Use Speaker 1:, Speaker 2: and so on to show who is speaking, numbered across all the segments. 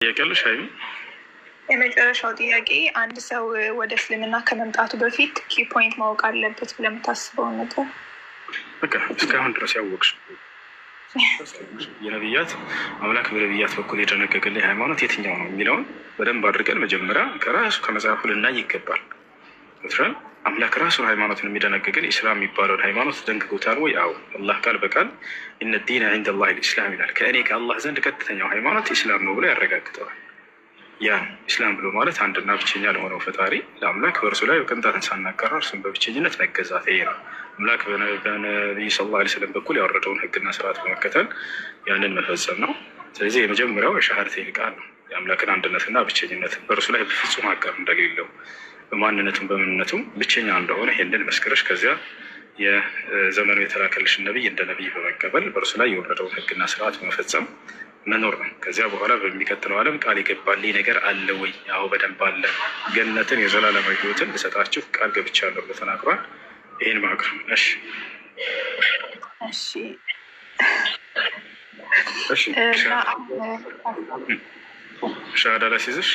Speaker 1: የቀልሽ ሀይሚ
Speaker 2: የመጨረሻው ጥያቄ አንድ ሰው ወደ እስልምና ከመምጣቱ በፊት ኪ ፖይንት ማወቅ አለበት ብለህ የምታስበውን ነገር?
Speaker 1: በቃ እስካሁን ድረስ ያወቅሽ የነቢያት አምላክ በነቢያት በኩል የደነገገልን ሃይማኖት የትኛው ነው የሚለውን በደንብ አድርገን መጀመሪያ ከራሱ ከመጽሐፉ ልናይ ይገባል። ትራል አምላክ ራሱ ሃይማኖትን የሚደነግግን ኢስላም የሚባለውን ሃይማኖት ደንግጎታል ወይ? አዎ። አላህ ቃል በቃል ኢነ ዲነ ዒንደ ላሂ ልእስላም ይላል። ከእኔ ከአላህ ዘንድ ቀጥተኛው ሃይማኖት ኢስላም ነው ብሎ ያረጋግጠዋል። ያን ኢስላም ብሎ ማለት አንድና ብቸኛ ለሆነው ፈጣሪ ለአምላክ በእርሱ ላይ ቅንጣትን ሳናጋራ እርሱን በብቸኝነት መገዛት ይሄ ነው። አምላክ በነቢዩ ሰለላሁ ዐለይሂ ወሰለም በኩል ያወረደውን ህግና ስርዓት በመከተል ያንን መፈጸም ነው። ስለዚህ የመጀመሪያው የሸሃደተይን ቃል ነው። የአምላክን አንድነትና ብቸኝነት በእርሱ ላይ በፍጹም አጋር እንደሌለው በማንነቱም በምንነቱም ብቸኛ እንደሆነ ይሄንን መስክረሽ ከዚያ የዘመኑ የተላከልሽን ነቢይ እንደ ነቢይ በመቀበል በእርሱ ላይ የወረደውን ህግና ስርዓት በመፈጸም መኖር ነው። ከዚያ በኋላ በሚቀጥለው ዓለም ቃል የገባልኝ ነገር አለ ወይ? አዎ በደንብ አለ። ገነትን የዘላለማዊ ህይወትን ልሰጣችሁ ቃል ገብቻለሁ ብሎ ተናግሯል። ይህን ማቅረብ እሺ ሻሃዳ ላስይዝሽ።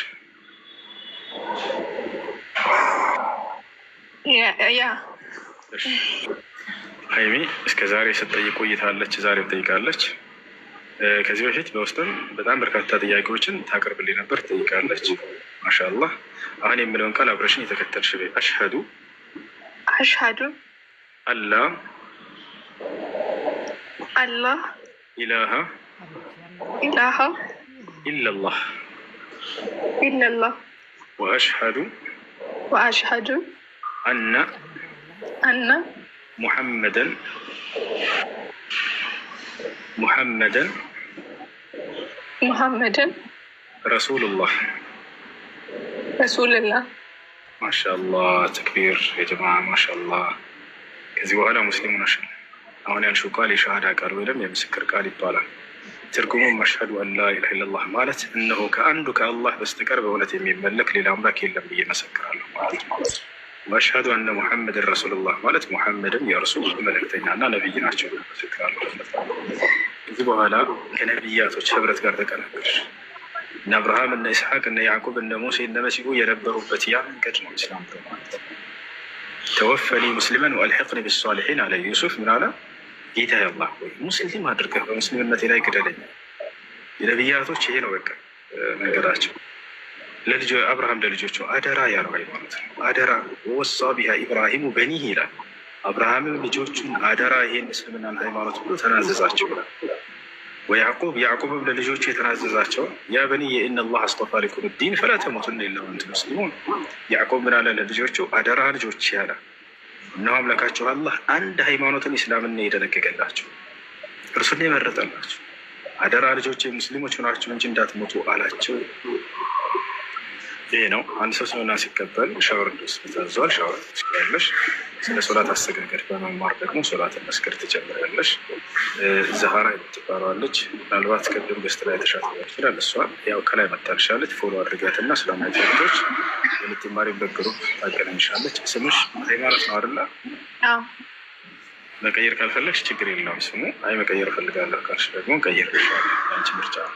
Speaker 1: ሀይሚ እስከ ዛሬ ስትጠይቅ ቆይታለች፣ ዛሬም ጠይቃለች። ከዚህ በፊት በውስጥም በጣም በርካታ ጥያቄዎችን ታቀርብልኝ ነበር፣ ትጠይቃለች። ማሻአላህ። አሁን የምለውን ቃል አብረሽኝ የተከተልሽ በይ። አሽሀዱ አላ ኢላሃ ኢለላህ ወአሽሀዱ አነ ሙሐመደን ረሱሉላህ። ማሻአላህ ተክቢር የጀማ ማሻአላህ። ከዚህ በኋላ ሙስሊሙ ነሽል። አሁን ያልሽው ቃል የሸሃዳ ቃል ወይም የምስክር ቃል ይባላል። ትርጉሙም አሽሀዱ አን ላ ኢላሀ ኢለላህ ማለት እነሆ ከአንዱ ከአላህ በስተቀር በእውነት የሚመለክ ሌላ አምላክ የለም ብዬ መሰክራለሁ ማለት ነው። ወአሽሀዱ አነ ሙሐመድን ረሱሉላህ ማለት ሙሐመድም የእርሱ መልእክተኛና ነቢይ ናቸው ብዬ መሰክራለሁ። ከዚህ በኋላ ከነቢያቶች ህብረት ጋር ተቀላቀልሽ። እነ አብርሃም፣ እነ ኢስሐቅ፣ እነ ያዕቁብ፣ እነ ሙሴ፣ እነ መሲሁ የነበሩበት ያ መንገድ ነው ኢስላም ብሎ ማለት። ተወፈኒ ሙስሊመን ወአልሒቅኒ ቢሷሊሒን አለ ዩሱፍ። ምን አለ? ጌታ አላህ ሆይ ሙስሊም አድርገህ በሙስሊምነቴ ላይ ግደለኝ። የነቢያቶች ይሄ ነው በቃ መንገዳቸው። አብርሃም ለልጆቹ አደራ ያለው ሃይማኖት ነው። አደራ ወወሳ ቢሃ ኢብራሂሙ በኒህ ይላል። አብርሃምም ልጆቹን አደራ ይሄን እስልምናን ሃይማኖት ብሎ ተናዘዛቸው ይላል። ያዕቁብም ለልጆቹ የተናዘዛቸው ያ በኒየ ኢነ ላህ አስጠፋ ለኩም ዲን ፈላ ተሙቱነ ኢላ ወአንቱም ሙስሊሙን። ያዕቁብ ምን አለ ለልጆቹ? አደራ ልጆች ያለ እነሆ አምላካቸው አላህ አንድ ሃይማኖትን ኢስላምን የደነገገላቸው እርሱን የመረጠላቸው። አደራ ልጆች ሙስሊሞች ሆናችሁ እንጂ እንዳትሞቱ አላቸው። ይሄ ነው። አንድ ሰው እስልምና ሲቀበል ሻወር እንዲወስድ ታዟል። ሻወር ትወስዳለሽ። ስለ ሶላት አሰጋገድ በመማር ደግሞ ሶላትን መስገድ ትጀምሪያለሽ። ዛህራ የምትባለዋለች ምናልባት ቅድም ገስት ላይ ተሻትላ ይችላል። እሷ ያው ከላይ መታልሻለች። ፎሎ አድርጋትና እስላማዊ ትምህርቶች የምትማሪ በግሩፕ ታገናኝሻለች። ስምሽ ሃይማኖት ነው አይደለ? መቀየር ካልፈለግሽ ችግር የለውም ስሙ። አይ መቀየር እፈልጋለሁ ካልሽ ደግሞ ቀይር ይሻላል። አንቺ ምርጫ ነው።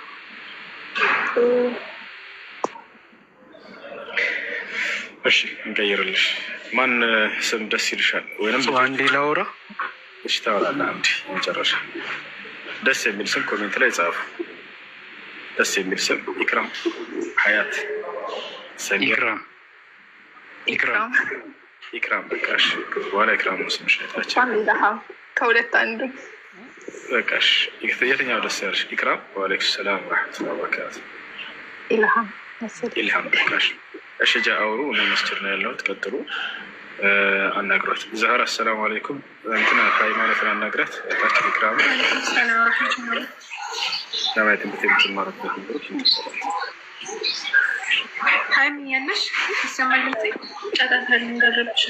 Speaker 1: እሺ እንቀይርልሽ። ማን ስም ደስ ይልሻል? ወይንም አንዴ ላውራ። እሺ ታወራለህ። አንዴ መጨረሻ ደስ የሚል ስም ኮሜንት ላይ ጻፉ። ደስ የሚል ስም ኢክራም፣ ሀያት፣ ሰሚራ፣ ኢክራም በቃሽ። በኋላ ኢክራም ነው ስምሽ። አይታችን
Speaker 2: ከሁለት አንዱ
Speaker 1: በቃሽ። የትኛው ደስ ያለሽ? ኢክራም። ወአለይኩም ሰላም ወረሕመቱላሂ ወበረካቱ። ኢልሃም በቃሽ። እሺ ጃ አውሩ። እነ መስጅድ ነው ያለሁት። ቀጥሉ። አናግሯት። ዛህራ አሰላሙ አለይኩም። እንትና ሃይማኖትን አናግራት። ታችን ኢክራም ለማየት የምትማሩበት ነገሮች
Speaker 2: ሀይሚ ያለሽ ይሰማል። ጫጣታል እንዳረብሽ።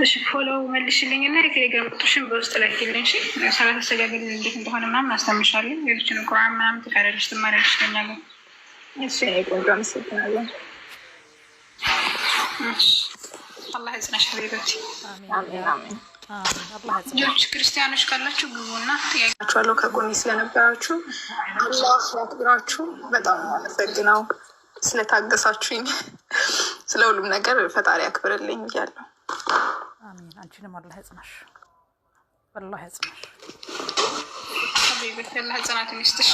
Speaker 2: እሺ ፎሎ መልሽልኝ እና የቴሌግራም በውስጥ ላኪልኝ። እሺ ሰላት አሰጋገድ እንዴት እንደሆነ ምናምን አስተምርሻለሁ። ሌሎችን ቁርአን ምናምን ትቀሪያለሽ፣ ትማሪያለሽ ትለኛለህ። እሺ ቆንጆ አመሰግናለሁ። الله يسمع حبيبتي. آمين آمين.
Speaker 3: አላህ ያጽናሽ።
Speaker 2: ልጆች ክርስቲያኖች ካላችሁ ግቡና ጥያቄያችኋለሁ። ከጎኔ ስለነበራችሁ አላህ ያክብራችሁ። በጣም አመሰግናው ስለታገሳችሁኝ። ስለ ሁሉም ነገር ፈጣሪ ያክብርልኝ እያለሁ
Speaker 3: አሚን። አንቺንም አላህ ያጽናሽ፣ አላህ ያጽናሽ።
Speaker 2: ሀቢበት አላህ ጽናቱን ይስጥሽ።